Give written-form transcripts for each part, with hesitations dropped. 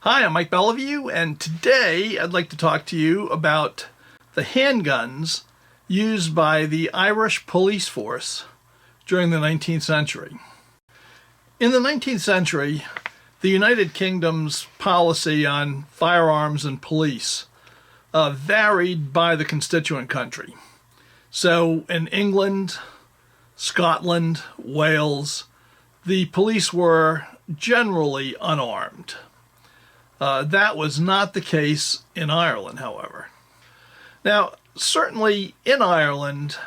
Hi, I'm Mike Beliveau, and today I'd like to talk to you about the handguns used by the Irish police force during the 19th century. In the 19th century, the United Kingdom's policy on firearms and police varied by the constituent country. So in England, Scotland, Wales, the police were generally unarmed. That was not the case in Ireland, however. Now, certainly in Ireland,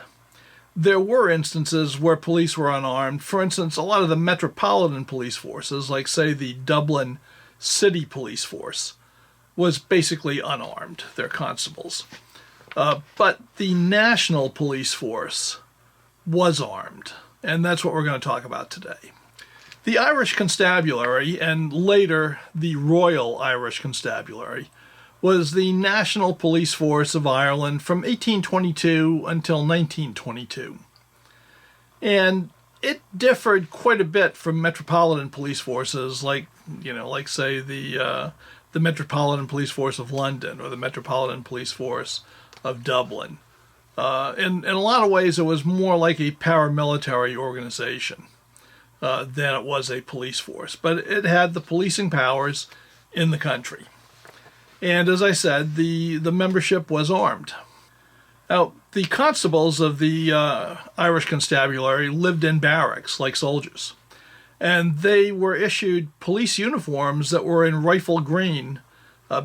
there were instances where police were unarmed. For instance, a lot of the metropolitan police forces, like say the Dublin City Police Force, was basically unarmed. They're constables. But the national police force was armed, and that's what we're going to talk about today. The Irish Constabulary, and later the Royal Irish Constabulary, was the national police force of Ireland from 1822 until 1922. And it differed quite a bit from metropolitan police forces like say the Metropolitan Police Force of London or the Metropolitan Police Force of Dublin. In a lot of ways, it was more like a paramilitary organization than it was a police force. But it had the policing powers in the country. And as I said, the membership was armed. Now, the constables of the Irish Constabulary lived in barracks like soldiers. And they were issued police uniforms that were in rifle green,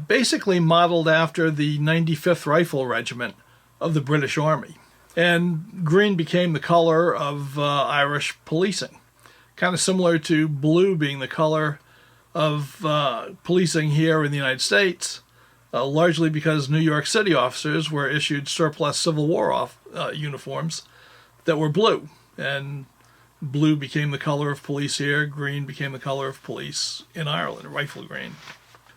basically modeled after the 95th Rifle Regiment of the British Army. And green became the color of Irish policing, kind of similar to blue being the color of policing here in the United States, largely because New York City officers were issued surplus Civil War uniforms that were blue. And blue became the color of police here, green became the color of police in Ireland, rifle green.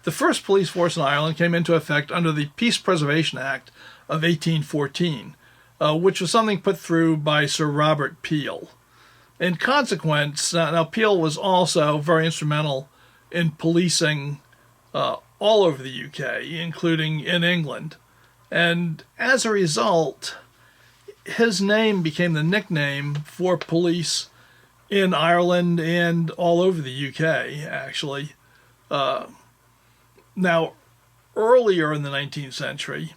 The first police force in Ireland came into effect under the Peace Preservation Act of 1814, which was something put through by Sir Robert Peel. In consequence, now Peel was also very instrumental in policing all over the UK, including in England. And as a result, his name became the nickname for police in Ireland and all over the UK, actually. Now, earlier in the 19th century,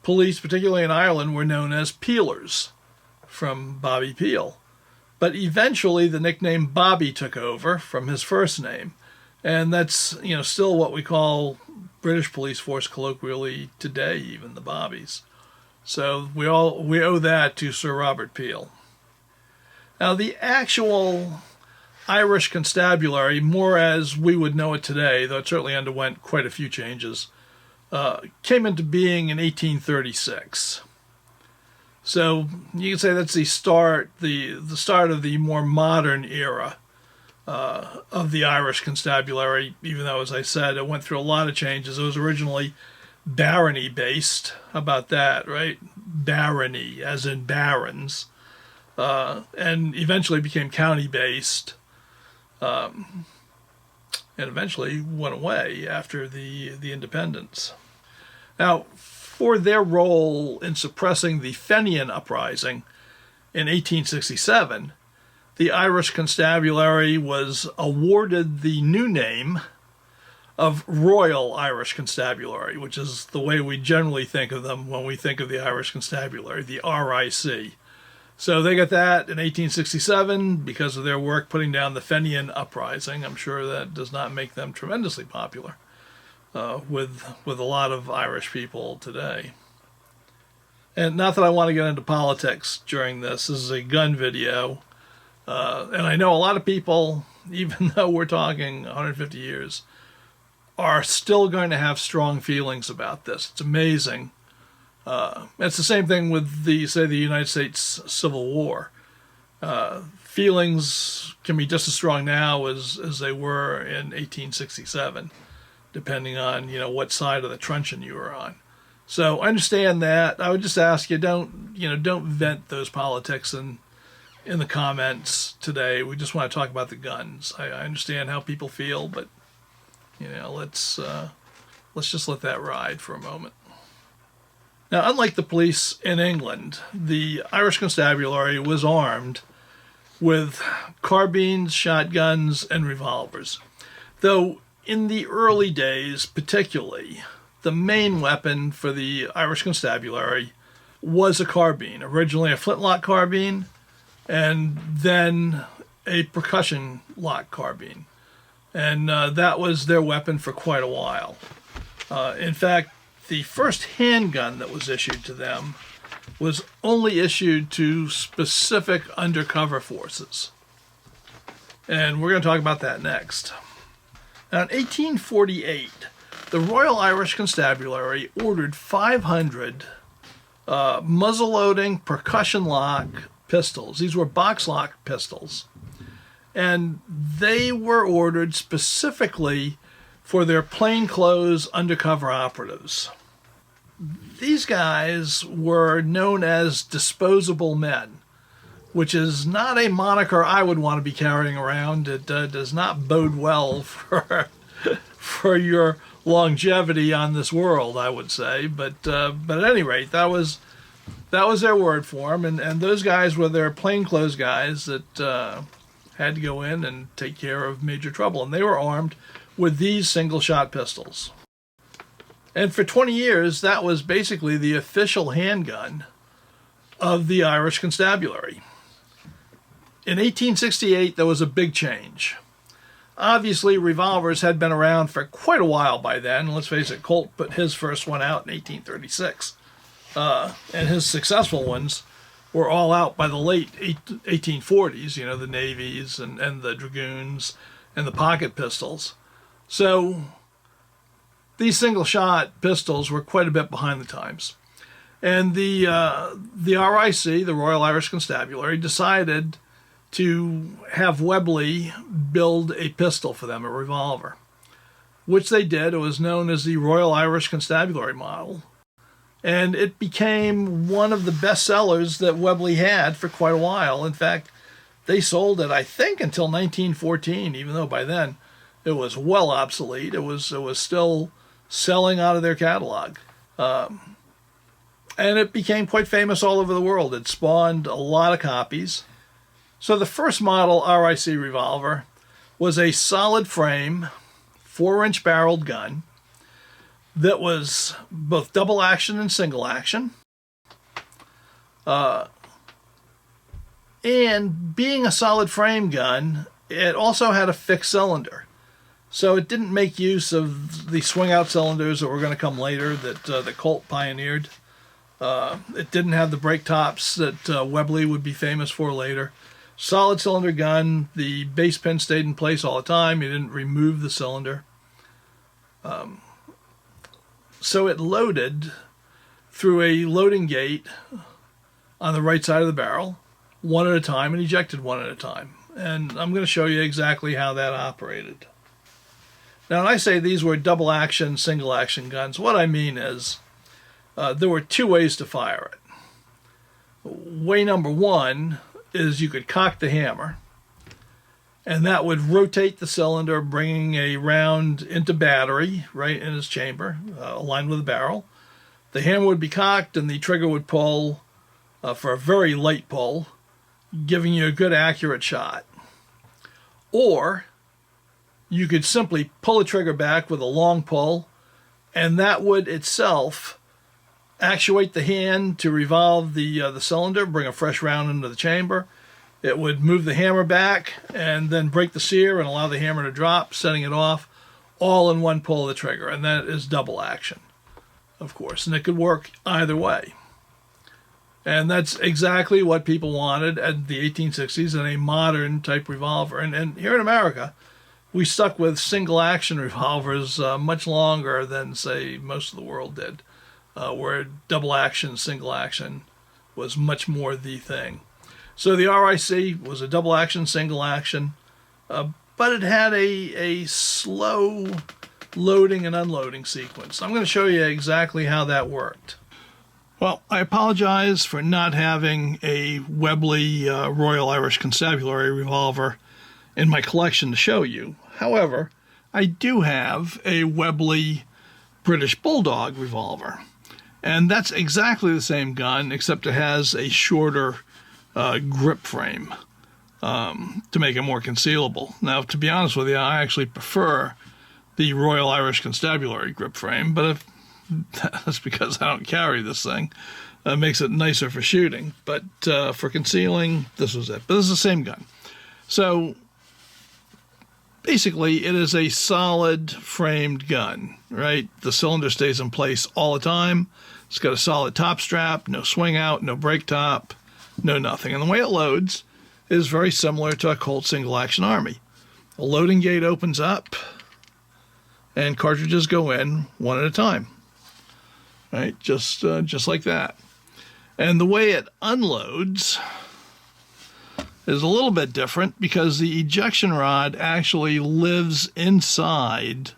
police, particularly in Ireland, were known as Peelers, from Bobby Peel. But eventually the nickname Bobby took over from his first name. And that's, still what we call British police force colloquially today, even the Bobbies. So we owe that to Sir Robert Peel. Now, the actual Irish Constabulary, more as we would know it today, though it certainly underwent quite a few changes, came into being in 1836. So you can say that's the start of the more modern era of the Irish Constabulary, even though, as I said, it went through a lot of changes. It was originally barony-based. How about that, right? Barony, as in barons. And eventually became county-based, and eventually went away after the independence. Now, for their role in suppressing the Fenian Uprising in 1867, the Irish Constabulary was awarded the new name of Royal Irish Constabulary, which is the way we generally think of them when we think of the Irish Constabulary, the RIC. So they got that in 1867 because of their work putting down the Fenian Uprising. I'm sure that does not make them tremendously popular with a lot of Irish people today. And not that I want to get into politics during this. This is a gun video. And I know a lot of people, even though we're talking 150 years, are still going to have strong feelings about this. It's amazing. It's the same thing with the United States Civil War. Feelings can be just as strong now as they were in 1867, depending on what side of the truncheon you were on. So I understand that. I would just ask you, don't vent those politics in the comments today. We just want to talk about the guns. I understand how people feel, but Let's just let that ride for a moment. Now, unlike the police in England, the Irish Constabulary was armed with carbines, shotguns, and revolvers. Though in the early days, particularly, the main weapon for the Irish Constabulary was a carbine. Originally a flintlock carbine, and then a percussion lock carbine. And that was their weapon for quite a while. In fact, the first handgun that was issued to them was only issued to specific undercover forces. And we're going to talk about that next. Now, in 1848, the Royal Irish Constabulary ordered 500 muzzle-loading percussion lock pistols. These were box-lock pistols. And they were ordered specifically for their plainclothes undercover operatives. These guys were known as disposable men, which is not a moniker I would want to be carrying around. It does not bode well for your longevity on this world, I would say. But at any rate, that was their word for them, and those guys were their plainclothes guys that had to go in and take care of major trouble, and they were armed with these single-shot pistols. And for 20 years, that was basically the official handgun of the Irish Constabulary. In 1868, there was a big change. Obviously, revolvers had been around for quite a while by then. Let's face it, Colt put his first one out in 1836. And his successful ones were all out by the late 1840s, the navies and the dragoons and the pocket pistols. So these single-shot pistols were quite a bit behind the times. And the RIC, the Royal Irish Constabulary, decided to have Webley build a pistol for them, a revolver, which they did. It was known as the Royal Irish Constabulary model. And it became one of the best sellers that Webley had for quite a while. In fact, they sold it, I think, until 1914, even though by then it was well obsolete. It was still selling out of their catalog. And it became quite famous all over the world. It spawned a lot of copies. So the first model RIC revolver was a solid frame, 4-inch barreled gun that was both double action and single action. And being a solid frame gun, it also had a fixed cylinder. So it didn't make use of the swing-out cylinders that were going to come later that Colt pioneered. It didn't have the brake tops that Webley would be famous for later. Solid cylinder gun, the base pin stayed in place all the time. You didn't remove the cylinder. So it loaded through a loading gate on the right side of the barrel, one at a time, and ejected one at a time. And I'm going to show you exactly how that operated. Now, when I say these were double action, single action guns, what I mean is there were two ways to fire it. Way number one is you could cock the hammer, and that would rotate the cylinder, bringing a round into battery right in its chamber, aligned with the barrel. The hammer would be cocked, and the trigger would pull for a very light pull, giving you a good accurate shot. Or you could simply pull the trigger back with a long pull, and that would itself actuate the hand to revolve the cylinder, bring a fresh round into the chamber. It would move the hammer back and then break the sear and allow the hammer to drop, setting it off, all in one pull of the trigger. And that is double action, of course. And it could work either way. And that's exactly what people wanted at the 1860s in a modern type revolver. And here in America, we stuck with single action revolvers much longer than, say, most of the world did, where double action, single action was much more the thing. So the RIC was a double action, single action, but it had a slow loading and unloading sequence. I'm going to show you exactly how that worked. Well, I apologize for not having a Webley Royal Irish Constabulary revolver in my collection to show you. However, I do have a Webley British Bulldog revolver. And that's exactly the same gun, except it has a shorter grip frame to make it more concealable. Now, to be honest with you, I actually prefer the Royal Irish Constabulary grip frame, but that's because I don't carry this thing. It makes it nicer for shooting. But for concealing, this was it. But this is the same gun. So basically, it is a solid framed gun, right? The cylinder stays in place all the time. It's got a solid top strap, no swing out, no break top, no nothing. And the way it loads is very similar to a Colt single action Army. A loading gate opens up and cartridges go in one at a time, right? Just like that. And the way it unloads is a little bit different because the ejection rod actually lives inside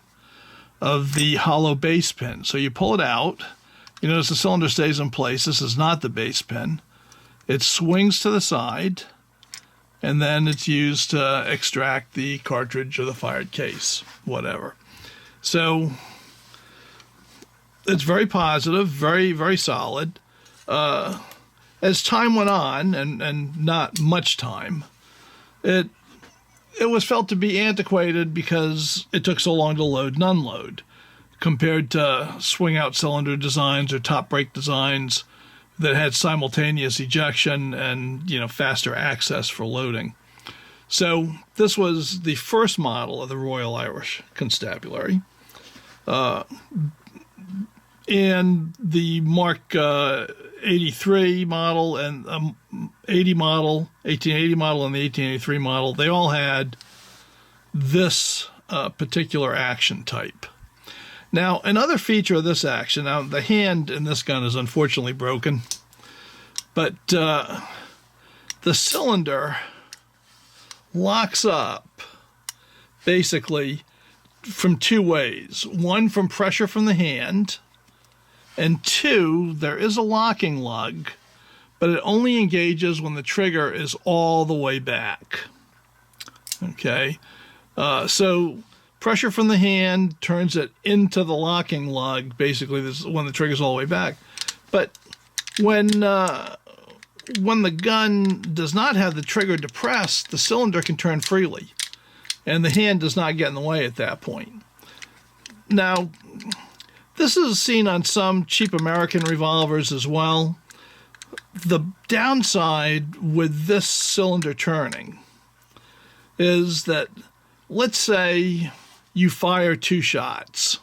of the hollow base pin. So you pull it out. You notice the cylinder stays in place. This is not the base pin. It swings to the side, and then it's used to extract the cartridge or the fired case, whatever. So it's very positive, very, very solid. As time went on, and not much time, it was felt to be antiquated because it took so long to load and unload, compared to swing-out cylinder designs or top brake designs that had simultaneous ejection and, faster access for loading. So this was the first model of the Royal Irish Constabulary. And the Mark 83 model and 80 model, 1880 model and the 1883 model, they all had this particular action type. Now, another feature of this action, now the hand in this gun is unfortunately broken, but the cylinder locks up basically from two ways. One, from pressure from the hand, and two, there is a locking lug, but it only engages when the trigger is all the way back. Okay, so pressure from the hand turns it into the locking lug. Basically, this is when the trigger's all the way back. But when the gun does not have the trigger depressed, the cylinder can turn freely, and the hand does not get in the way at that point. Now, this is seen on some cheap American revolvers as well. The downside with this cylinder turning is that, let's say you fire 2 shots,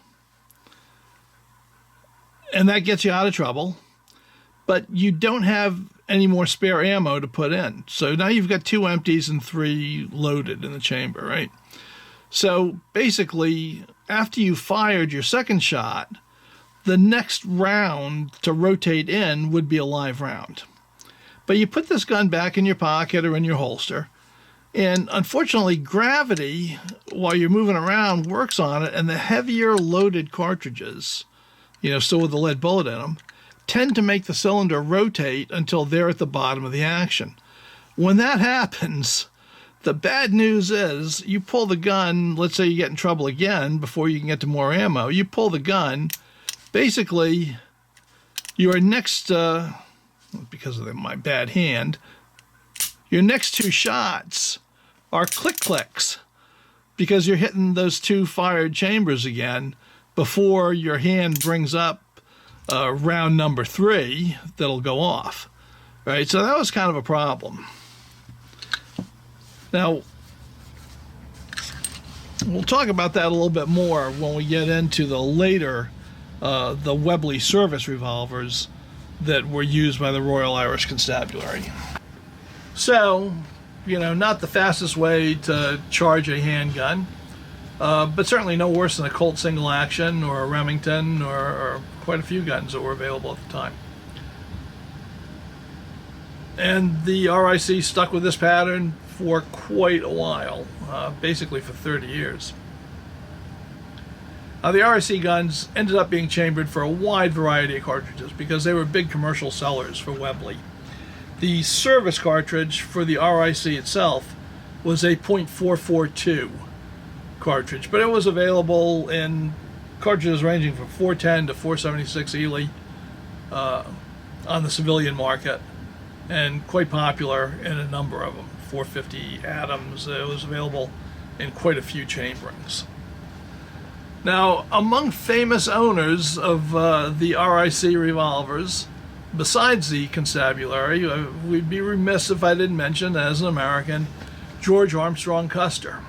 and that gets you out of trouble, but you don't have any more spare ammo to put in. So now you've got 2 empties and 3 loaded in the chamber, right? So basically, after you fired your second shot, the next round to rotate in would be a live round. But you put this gun back in your pocket or in your holster, and unfortunately, gravity, while you're moving around, works on it, and the heavier loaded cartridges, still with the lead bullet in them, tend to make the cylinder rotate until they're at the bottom of the action. When that happens, the bad news is you pull the gun, let's say you get in trouble again before you can get to more ammo, you pull the gun, basically your next, because of my bad hand, your next 2 shots are click-clicks because you're hitting those 2 fired chambers again before your hand brings up round number 3 that'll go off, right? So that was kind of a problem. Now, we'll talk about that a little bit more when we get into the later, the Webley service revolvers that were used by the Royal Irish Constabulary. So, not the fastest way to charge a handgun, but certainly no worse than a Colt single action or a Remington or quite a few guns that were available at the time. And the RIC stuck with this pattern for quite a while, basically for 30 years. The RIC guns ended up being chambered for a wide variety of cartridges because they were big commercial sellers for Webley. The service cartridge for the RIC itself was a .442 cartridge, but it was available in cartridges ranging from 410 to 476 Ely on the civilian market, and quite popular in a number of them. 450 Adams, it was available in quite a few chamberings. Now, among famous owners of the RIC revolvers, besides the Constabulary, we'd be remiss if I didn't mention, as an American, George Armstrong Custer.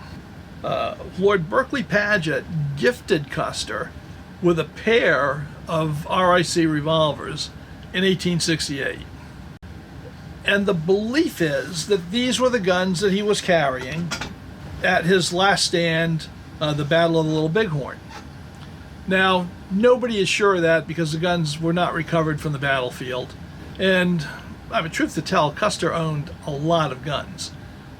Lord Berkeley Paget gifted Custer with a pair of RIC revolvers in 1868. And the belief is that these were the guns that he was carrying at his last stand, the Battle of the Little Bighorn. Now, nobody is sure of that because the guns were not recovered from the battlefield. And I mean, truth to tell, Custer owned a lot of guns.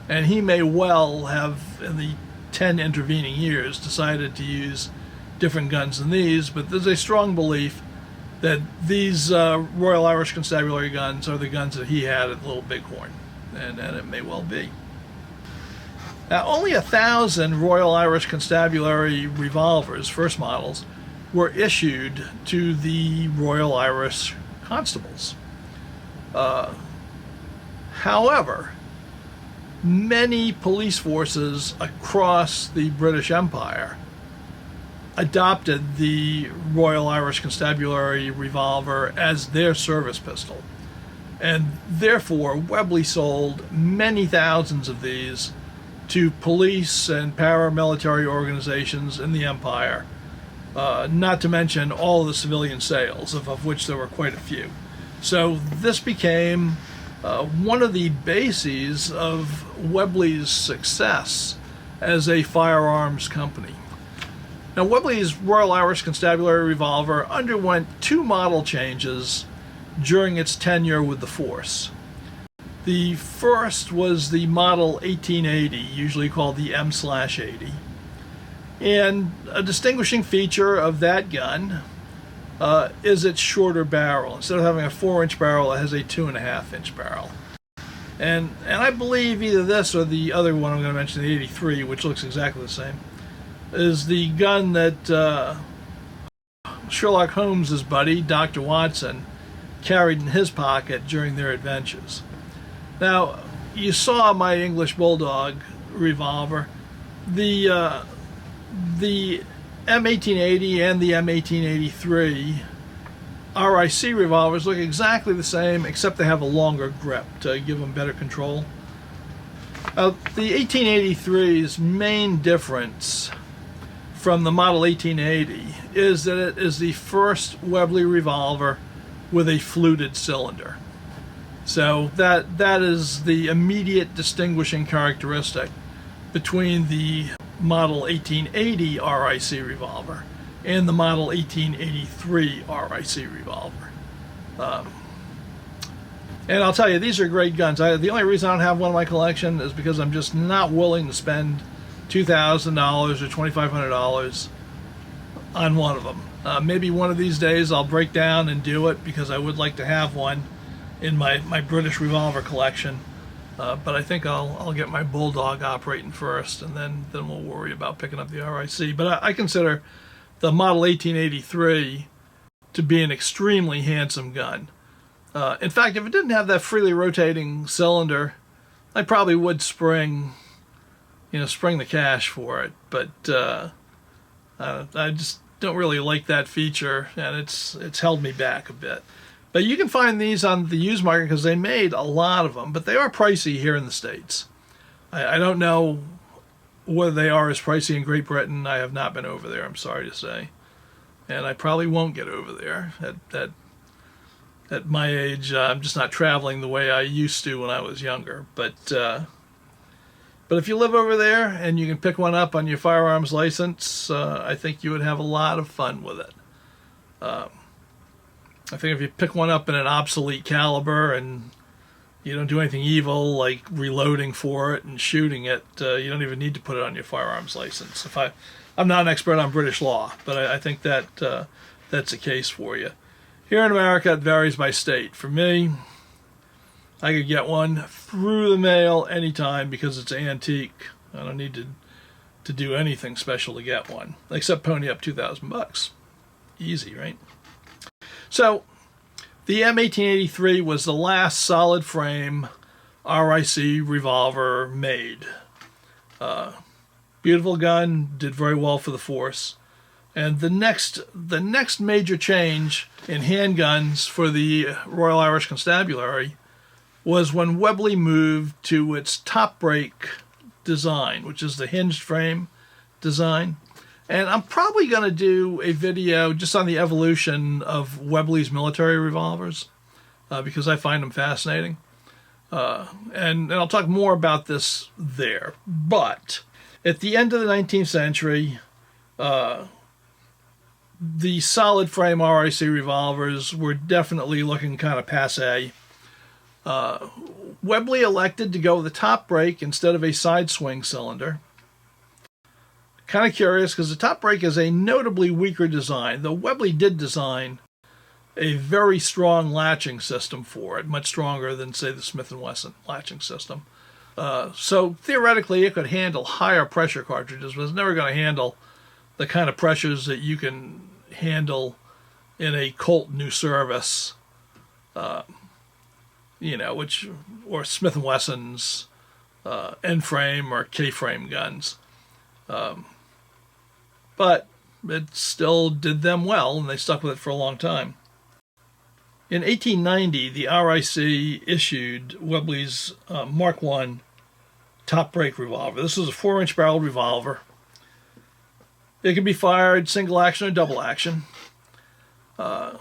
And he may well have, in the 10 intervening years, decided to use different guns than these, but there's a strong belief that these Royal Irish Constabulary guns are the guns that he had at Little Bighorn, and it may well be. Now, only 1,000 Royal Irish Constabulary revolvers, first models, were issued to the Royal Irish Constables. However, many police forces across the British Empire adopted the Royal Irish Constabulary revolver as their service pistol. And therefore, Webley sold many thousands of these to police and paramilitary organizations in the Empire, not to mention all the civilian sales, of which there were quite a few. So this became one of the bases of Webley's success as a firearms company. Now, Webley's Royal Irish Constabulary revolver underwent 2 model changes during its tenure with the force. The first was the model 1880, usually called the M/80. And a distinguishing feature of that gun is its shorter barrel. Instead of having a 4-inch barrel, it has a 2.5-inch barrel. And I believe either this or the other one I'm going to mention, the 83, which looks exactly the same, is the gun that Sherlock Holmes' buddy, Dr. Watson, carried in his pocket during their adventures. Now, you saw my English Bulldog revolver. The M1880 and the M1883 RIC revolvers look exactly the same, except they have a longer grip to give them better control. The 1883's main difference from the model 1880 is that it is the first Webley revolver with a fluted cylinder. So that is the immediate distinguishing characteristic between the model 1880 RIC revolver and the model 1883 RIC revolver. And I'll tell you, these are great guns. The only reason I don't have one in my collection is because I'm just not willing to spend $2,000 or $2,500 on one of them. Maybe one of these days I'll break down and do it, because I would like to have one in my British revolver collection. But I think I'll get my Bulldog operating first, and then we'll worry about picking up the RIC. But I consider the model 1883 to be an extremely handsome gun. In fact, if it didn't have that freely rotating cylinder, I probably would spring the cash for it. But I just don't really like that feature, and it's held me back a bit. But you can find these on the used market because they made a lot of them, but they are pricey here in the States. I don't know whether they are as pricey in Great Britain. I have not been over there, I'm sorry to say. And I probably won't get over there. At my age, I'm just not traveling the way I used to when I was younger. But if you live over there and you can pick one up on your firearms license, I think you would have a lot of fun with it. I think if you pick one up in an obsolete caliber and you don't do anything evil like reloading for it and shooting it, you don't even need to put it on your firearms license. I'm not an expert on British law, but I think that's the case for you. Here in America, it varies by state. For me, I could get one through the mail anytime because it's antique. I don't need to to do anything special to get one, except pony up $2,000. Easy, right? So the M1883 was the last solid frame RIC revolver made. Beautiful gun, did very well for the force. And the next major change in handguns for the Royal Irish Constabulary was when Webley moved to its top break design, which is the hinged frame design. And I'm probably going to do a video just on the evolution of Webley's military revolvers because I find them fascinating. And I'll talk more about this there. But at the end of the 19th century, the solid frame RIC revolvers were definitely looking kind of passé. Webley elected to go with a top break instead of a side swing cylinder. Kind of curious because the top break is a notably weaker design, though Webley did design a very strong latching system for it, much stronger than, say, the Smith & Wesson latching system. So theoretically, it could handle higher pressure cartridges, but it's never going to handle the kind of pressures that you can handle in a Colt New Service, or Smith & Wesson's N-frame or K-frame guns. But it still did them well, and they stuck with it for a long time. In 1890, the RIC issued Webley's Mark I top break revolver. This was a 4-inch barreled revolver. It could be fired single action or double action. It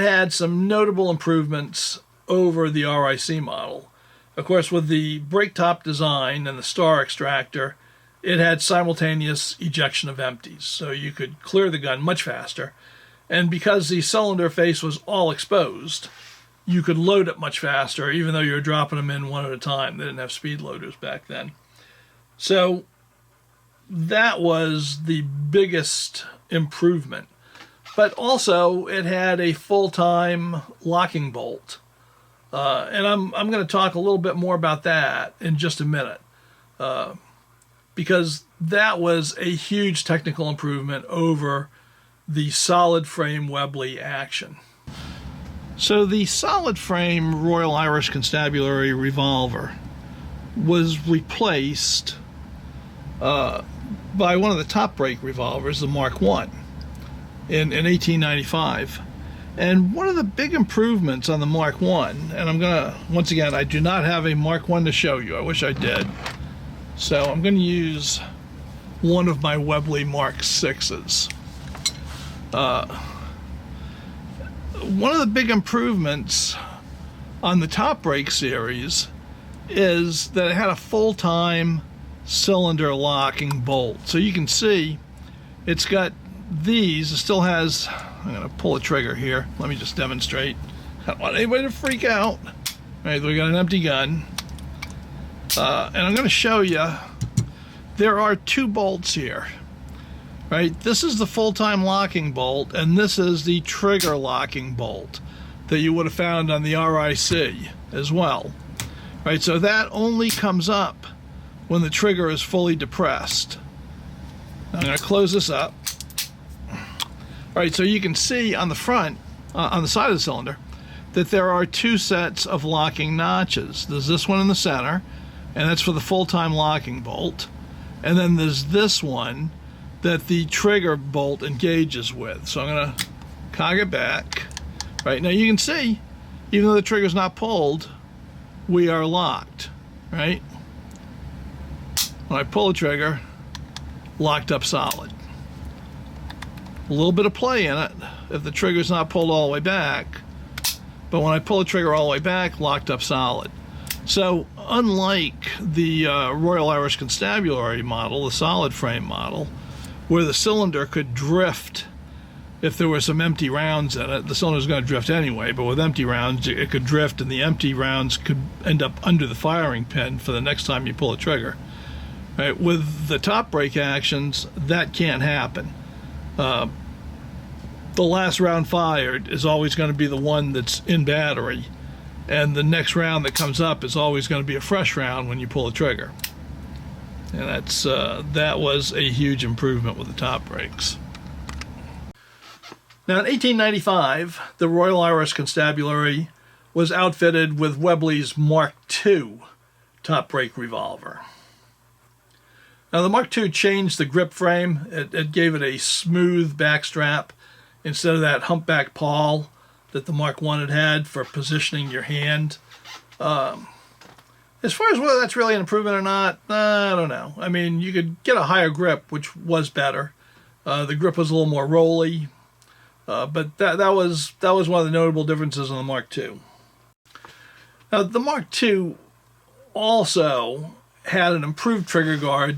had some notable improvements over the RIC model. Of course, with the break top design and the star extractor, it had simultaneous ejection of empties, so you could clear the gun much faster. And because the cylinder face was all exposed, you could load it much faster, even though you were dropping them in one at a time. They didn't have speed loaders back then. So that was the biggest improvement. But also, it had a full-time locking bolt. And I'm going to talk a little bit more about that in just a minute. Because that was a huge technical improvement over the solid frame Webley action. So the solid frame Royal Irish Constabulary revolver was replaced by one of the top break revolvers, the Mark I, in 1895. And one of the big improvements on the Mark I, and I'm going to, once again, I do not have a Mark I to show you. I wish I did. So I'm going to use one of my Webley Mark VIs. One of the big improvements on the top break series is that it had a full-time cylinder locking bolt. So you can see it's got these. It still has, I'm going to pull a trigger here. Let me just demonstrate. I don't want anybody to freak out. All right, we got an empty gun. And I'm going to show you, there are two bolts here, right? This is the full-time locking bolt, and this is the trigger locking bolt that you would have found on the RIC as well, right? So that only comes up when the trigger is fully depressed. Now I'm going to close this up. All right, so you can see on the front, on the side of the cylinder, that there are two sets of locking notches. There's this one in the center, and that's for the full-time locking bolt. And then there's this one that the trigger bolt engages with. So I'm going to cog it back. Right, now you can see, even though the trigger's not pulled, we are locked, right? When I pull the trigger, locked up solid. A little bit of play in it if the trigger's not pulled all the way back, but when I pull the trigger all the way back, locked up solid. So unlike the Royal Irish Constabulary model, the solid frame model, where the cylinder could drift if there were some empty rounds in it, the cylinder's going to drift anyway, but with empty rounds, it could drift, and the empty rounds could end up under the firing pin for the next time you pull a trigger. Right? With the top break actions, that can't happen. The last round fired is always going to be the one that's in battery, and the next round that comes up is always going to be a fresh round when you pull the trigger. And that was a huge improvement with the top brakes. Now in 1895, the Royal Irish Constabulary was outfitted with Webley's Mark II top brake revolver. Now the Mark II changed the grip frame. It gave it a smooth backstrap instead of that humpback pawl that the Mark I had for positioning your hand. As far as whether that's really an improvement or not, I don't know. I mean, you could get a higher grip, which was better. The grip was a little more rolly, but that was one of the notable differences in the Mark II. Now, the Mark II also had an improved trigger guard.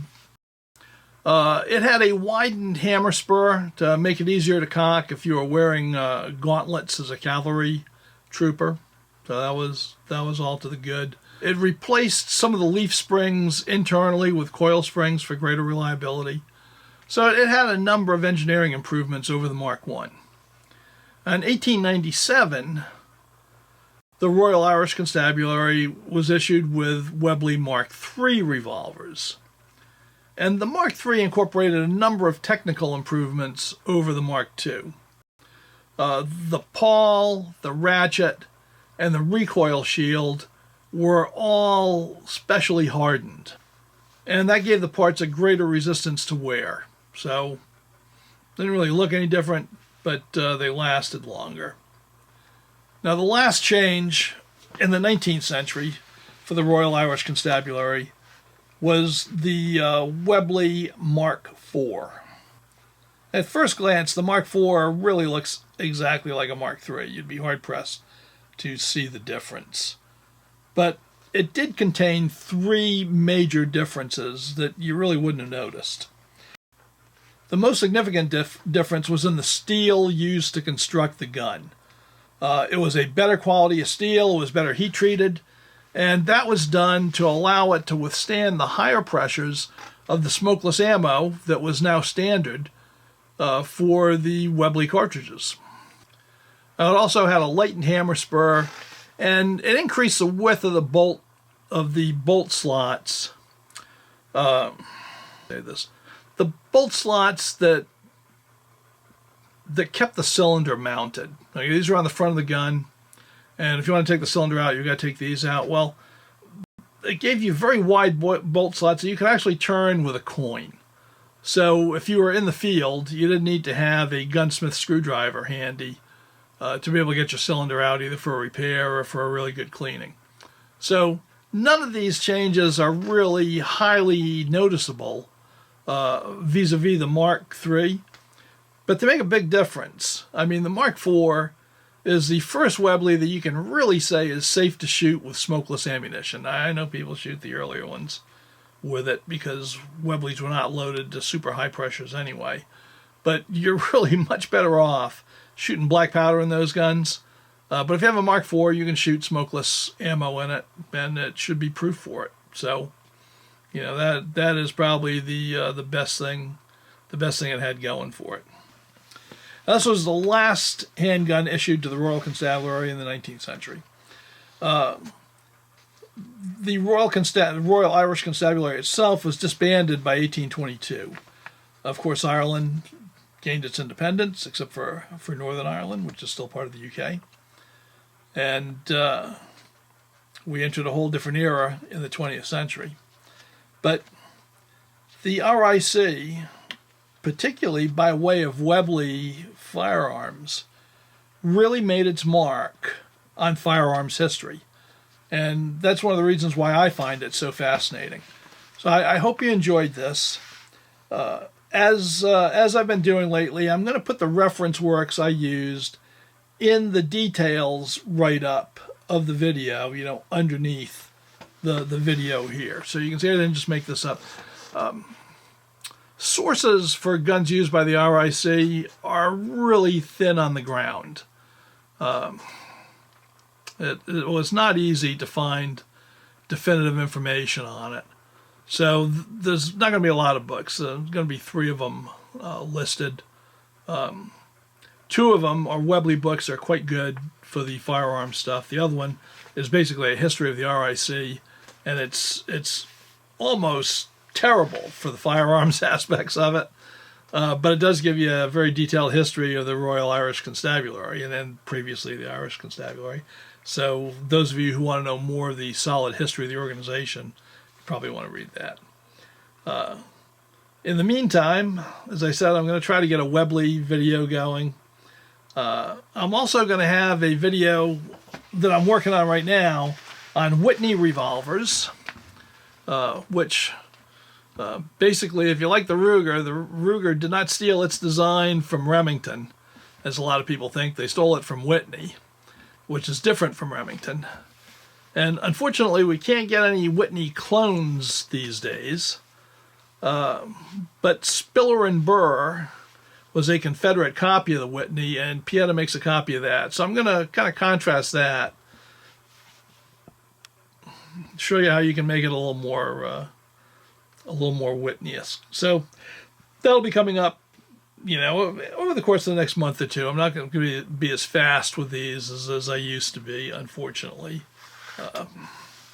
It had a widened hammer spur to make it easier to cock if you were wearing gauntlets as a cavalry trooper. So that was all to the good. It replaced some of the leaf springs internally with coil springs for greater reliability. So it had a number of engineering improvements over the Mark I. In 1897, the Royal Irish Constabulary was issued with Webley Mark III revolvers. And the Mark III incorporated a number of technical improvements over the Mark II. The pawl, the ratchet, and the recoil shield were all specially hardened. And that gave the parts a greater resistance to wear. So they didn't really look any different, but they lasted longer. Now the last change in the 19th century for the Royal Irish Constabulary was the Webley Mark IV. At first glance, the Mark IV really looks exactly like a Mark III. You'd be hard-pressed to see the difference. But it did contain three major differences that you really wouldn't have noticed. The most significant difference was in the steel used to construct the gun. It was a better quality of steel, it was better heat-treated, and that was done to allow it to withstand the higher pressures of the smokeless ammo that was now standard for the Webley cartridges. It also had a lightened hammer spur, and it increased the width of the bolt slots. The bolt slots that kept the cylinder mounted. Now, these are on the front of the gun, and if you want to take the cylinder out, you've got to take these out. Well, it gave you very wide bolt slots that you could actually turn with a coin. So if you were in the field, you didn't need to have a gunsmith screwdriver handy to be able to get your cylinder out, either for a repair or for a really good cleaning. So none of these changes are really highly noticeable vis-a-vis the Mark III, but they make a big difference. I mean, the Mark IV is the first Webley that you can really say is safe to shoot with smokeless ammunition. I know people shoot the earlier ones with it because Webleys were not loaded to super high pressures anyway, but you're really much better off shooting black powder in those guns. But if you have a Mark IV, you can shoot smokeless ammo in it, and it should be proof for it. So, you know, that is probably the best thing it had going for it. Now, this was the last handgun issued to the Royal Constabulary in the 19th century. The Royal Irish Constabulary itself was disbanded by 1822. Of course, Ireland gained its independence, except for Northern Ireland, which is still part of the UK. And we entered a whole different era in the 20th century. But the RIC, particularly by way of Webley firearms, really made its mark on firearms history. And that's one of the reasons why I find it so fascinating. So I hope you enjoyed this. As I've been doing lately, I'm going to put the reference works I used in the details write-up of the video, you know, underneath the video here. So you can see I didn't just make this up. Sources for guns used by the RIC are really thin on the ground. It was not easy to find definitive information on it. So there's not going to be a lot of books. There's going to be 3 of them listed. 2 of them are Webley books. They're quite good for the firearm stuff. The other one is basically a history of the RIC, and it's almost terrible for the firearms aspects of it. But it does give you a very detailed history of the Royal Irish Constabulary and then previously the Irish Constabulary. So those of you who want to know more of the solid history of the organization, you probably want to read that. In the meantime, as I said, I'm going to try to get a Webley video going. I'm also going to have a video that I'm working on right now on Whitney revolvers, which basically, if you like the Ruger did not steal its design from Remington, as a lot of people think. They stole it from Whitney, which is different from Remington. And unfortunately, we can't get any Whitney clones these days. But Spiller and Burr was a Confederate copy of the Whitney, and Pieta makes a copy of that. So I'm going to kind of contrast that, show you how you can make it a little more Whitney-esque. So that'll be coming up, over the course of the next month or two. I'm not going to be as fast with these as I used to be, unfortunately,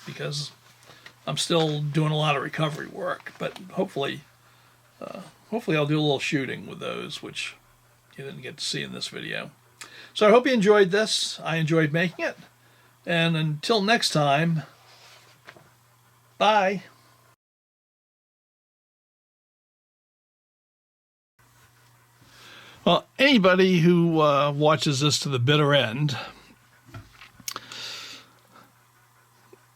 because I'm still doing a lot of recovery work. But hopefully I'll do a little shooting with those, which you didn't get to see in this video. So I hope you enjoyed this. I enjoyed making it. And until next time, bye. Well, anybody who watches this to the bitter end,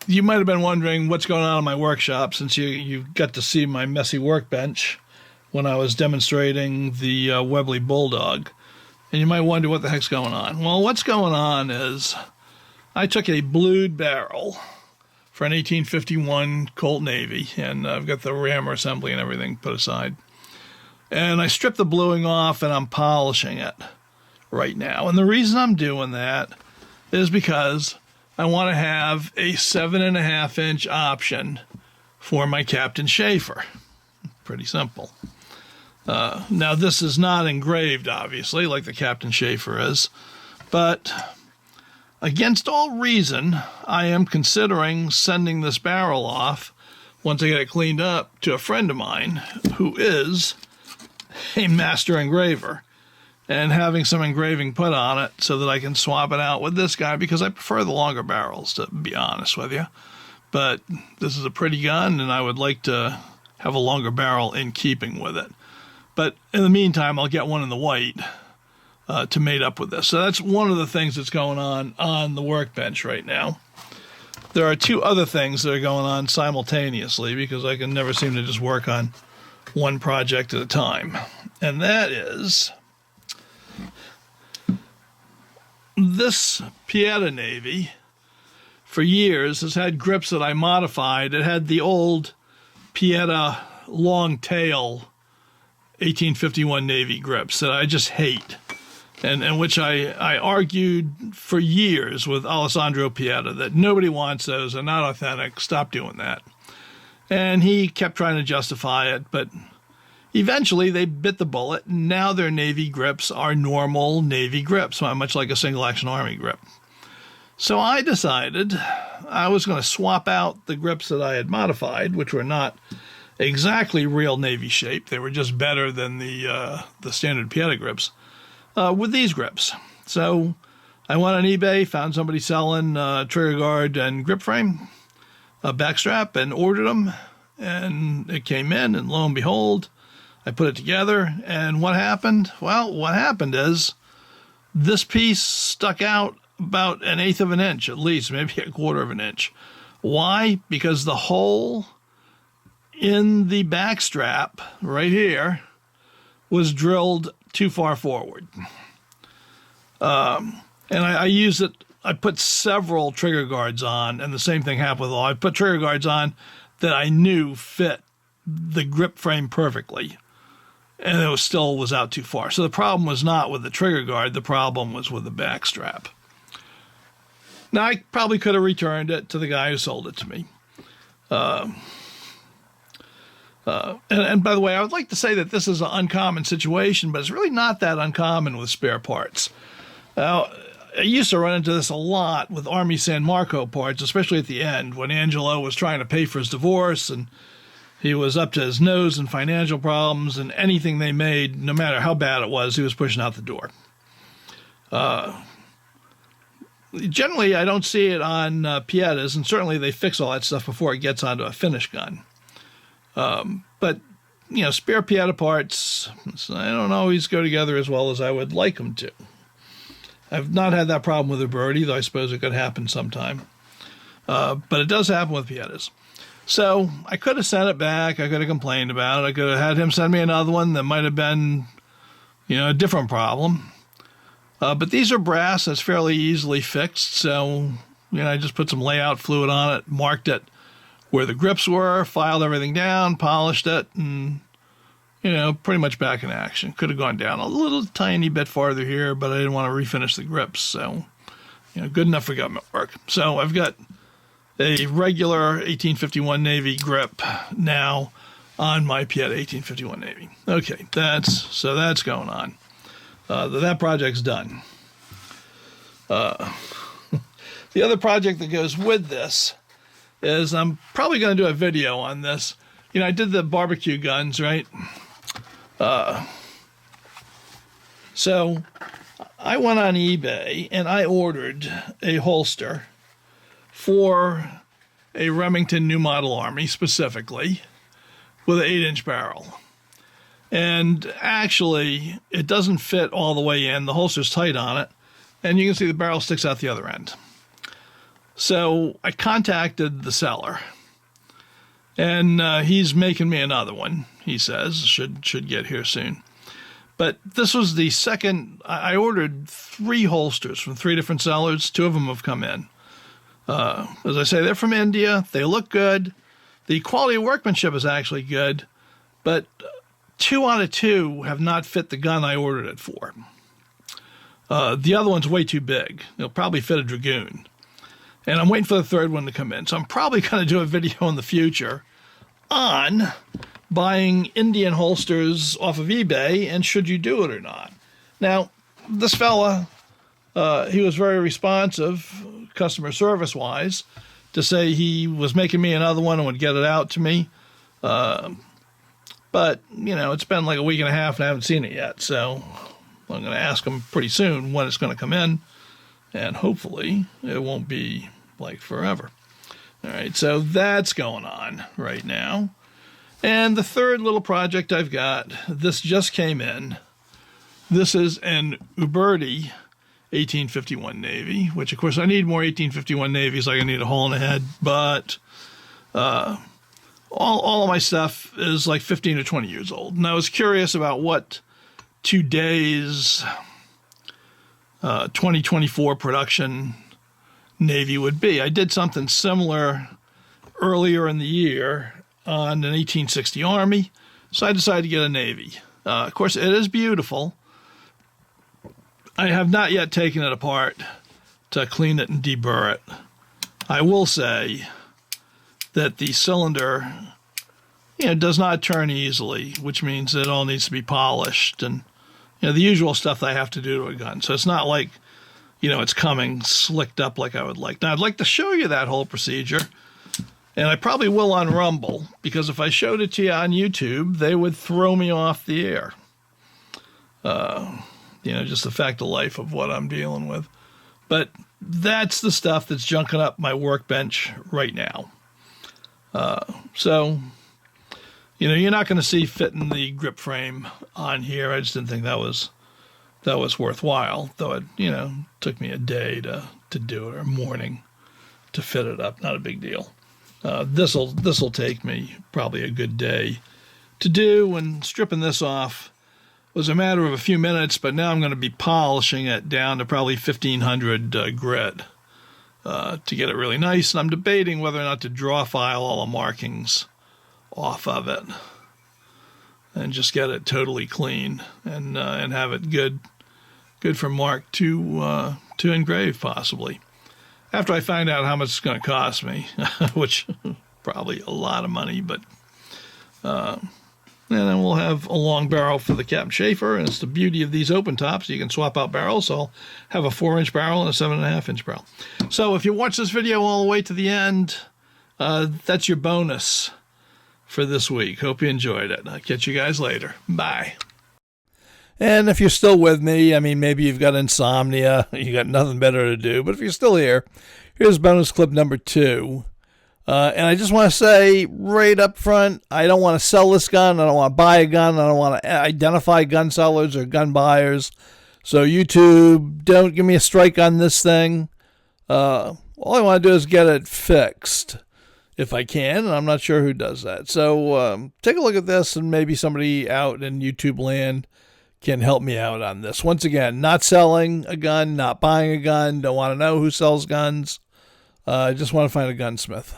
you might have been wondering what's going on in my workshop, since you got to see my messy workbench when I was demonstrating the Webley Bull Dog. And you might wonder what the heck's going on. Well, what's going on is I took a blued barrel for an 1851 Colt Navy, and I've got the rammer assembly and everything put aside. And I stripped the bluing off, and I'm polishing it right now. And the reason I'm doing that is because I want to have a 7.5-inch option for my Captain Schaefer. Pretty simple. Now, this is not engraved, obviously, like the Captain Schaefer is. But against all reason, I am considering sending this barrel off, once I get it cleaned up, to a friend of mine who is a master engraver, and having some engraving put on it so that I can swap it out with this guy, because I prefer the longer barrels, to be honest with you. But this is a pretty gun, and I would like to have a longer barrel in keeping with it. But in the meantime, I'll get one in the white to mate up with this. So that's one of the things that's going on the workbench right now. There are two other things that are going on simultaneously, because I can never seem to just work on one project at a time. And that is this Pieta Navy for years has had grips that I modified. It had the old Pieta long tail 1851 Navy grips that I just hate, and which I argued for years with Alessandro Pieta that nobody wants those, they're not authentic, stop doing that. And he kept trying to justify it, but eventually they bit the bullet, and now their Navy grips are normal Navy grips, much like a single-action Army grip. So I decided I was going to swap out the grips that I had modified, which were not exactly real Navy shape. They were just better than the standard Pieta grips, with these grips. So I went on eBay, found somebody selling trigger guard and grip frame, a backstrap, and ordered them. And it came in, and lo and behold, I put it together. And what happened? Well, what happened is this piece stuck out about 1/8 of an inch, at least, maybe 1/4 of an inch. Why? Because the hole in the backstrap right here was drilled too far forward. And I used it. I put several trigger guards on, and the same thing happened with all. I put trigger guards on that I knew fit the grip frame perfectly, and it still was out too far. So the problem was not with the trigger guard. The problem was with the backstrap. Now, I probably could have returned it to the guy who sold it to me. And by the way, I would like to say that this is an uncommon situation, but it's really not that uncommon with spare parts. Now, I used to run into this a lot with Army San Marco parts, especially at the end when Angelo was trying to pay for his divorce, and He was up to his nose in financial problems, and anything they made, no matter how bad it was, he was pushing out the door. Generally, I don't see it on Piettas, and certainly they fix all that stuff before it gets onto a finished gun. But, you know, spare Pietta parts, I don't always go together as well as I would like them to. I've not had that problem with a Birdie, though I suppose it could happen sometime. But it does happen with Piettas. So I could have sent it back. I could have complained about it. I could have had him send me another one that might have been, you know, a different problem. But these are brass. That's fairly easily fixed. So, you know, I just put some layout fluid on it, marked it where the grips were, filed everything down, polished it, and, you know, pretty much back in action. Could have gone down a little tiny bit farther here, but I didn't want to refinish the grips. So, you know, good enough for government work. So I've got a regular 1851 Navy grip now on my Pietta 1851 Navy. Okay, that's going on. That project's done. The other project that goes with this is I'm probably going to do a video on this. You know, I did the barbecue guns, right? So I went on eBay and I ordered a holster for a Remington New Model Army specifically with an 8-inch barrel. And actually, it doesn't fit all the way in. The holster's tight on it, and you can see the barrel sticks out the other end. So I contacted the seller, and he's making me another one, he says. Should get here soon. But this was the second. I ordered 3 holsters from 3 different sellers. 2 of them have come in. As I say, they're from India. They look good. The quality of workmanship is actually good, but 2 out of 2 have not fit the gun I ordered it for. The other one's way too big. It'll probably fit a Dragoon. And I'm waiting for the 3rd one to come in. So I'm probably going to do a video in the future on buying Indian holsters off of eBay and should you do it or not. Now, this fella, he was very responsive, customer service-wise, to say he was making me another one and would get it out to me. But, you know, it's been like a week and a half and I haven't seen it yet. So I'm going to ask him pretty soon when it's going to come in. And hopefully it won't be like forever. All right, so that's going on right now. And the 3rd little project I've got, this just came in. This is an Uberti 1851 Navy, which, of course, I need more 1851 Navies like I need a hole in the head. But all of my stuff is like 15 or 20 years old. And I was curious about what today's 2024 production Navy would be. I did something similar earlier in the year on an 1860 Army, so I decided to get a Navy. Of course, it is beautiful. I have not yet taken it apart to clean it and deburr it. I will say that the cylinder, you know, does not turn easily, which means it all needs to be polished and, you know, the usual stuff that I have to do to a gun. So it's not like, you know, it's coming slicked up like I would like. Now, I'd like to show you that whole procedure, and I probably will on Rumble, because if I showed it to you on YouTube, they would throw me off the air. You know, just the fact of life of what I'm dealing with. But that's the stuff that's junking up my workbench right now. So, you know, you're not going to see fitting the grip frame on here. I just didn't think that was worthwhile, though it, you know, took me a day to do it, or a morning to fit it up. Not a big deal. This'll take me probably a good day to do, and stripping this off was a matter of a few minutes, but now I'm going to be polishing it down to probably 1500 grit to get it really nice. And I'm debating whether or not to draw file all the markings off of it and just get it totally clean and have it good for Mark to engrave, possibly. After I find out how much it's going to cost me, which probably a lot of money, but and then we'll have a long barrel for the Captain Schaefer, and it's the beauty of these open tops. You can swap out barrels, so I'll have a 4-inch barrel and a 7.5-inch barrel. So if you watch this video all the way to the end, that's your bonus for this week. Hope you enjoyed it. I'll catch you guys later. Bye. And if you're still with me, I mean, maybe you've got insomnia, you got nothing better to do, but if you're still here, here's bonus clip number 2. And I just want to say right up front, I don't want to sell this gun. I don't want to buy a gun. I don't want to identify gun sellers or gun buyers. So YouTube, don't give me a strike on this thing. All I want to do is get it fixed if I can, and I'm not sure who does that. So take a look at this, and maybe somebody out in YouTube land can help me out on this. Once again, not selling a gun, not buying a gun, don't want to know who sells guns. I just want to find a gunsmith.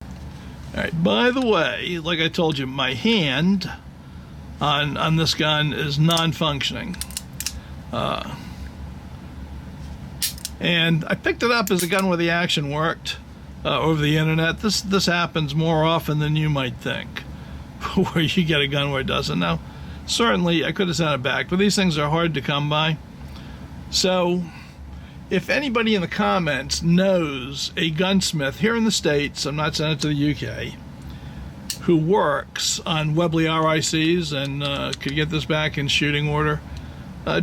All right, by the way, like I told you, my hand on this gun is non-functioning. And I picked it up as a gun where the action worked over the internet. This happens more often than you might think, where you get a gun where it doesn't. Now, certainly I could have sent it back, but these things are hard to come by. So if anybody in the comments knows a gunsmith here in the States, I'm not sending it to the UK, who works on Webley RICs and could get this back in shooting order,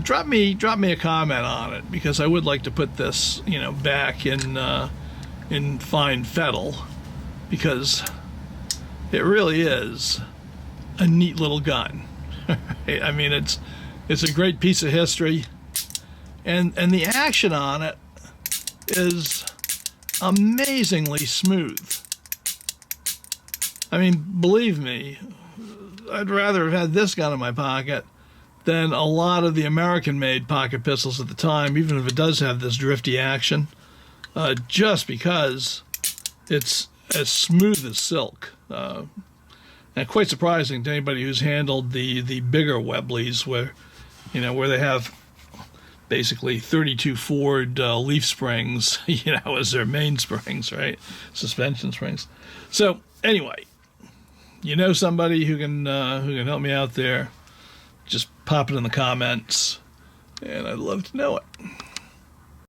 drop me a comment on it, because I would like to put this, back in fine fettle, because it really is a neat little gun. I mean, it's a great piece of history, and the action on it is amazingly smooth. I mean, believe me, I'd rather have had this gun in my pocket than a lot of the American-made pocket pistols at the time, even if it does have this drifty action, just because it's as smooth as silk. And quite surprising to anybody who's handled the bigger Webleys, where they have basically 32 Ford leaf springs, as their main springs, right? Suspension springs. So anyway, somebody who can help me out there, just pop it in the comments, and I'd love to know it.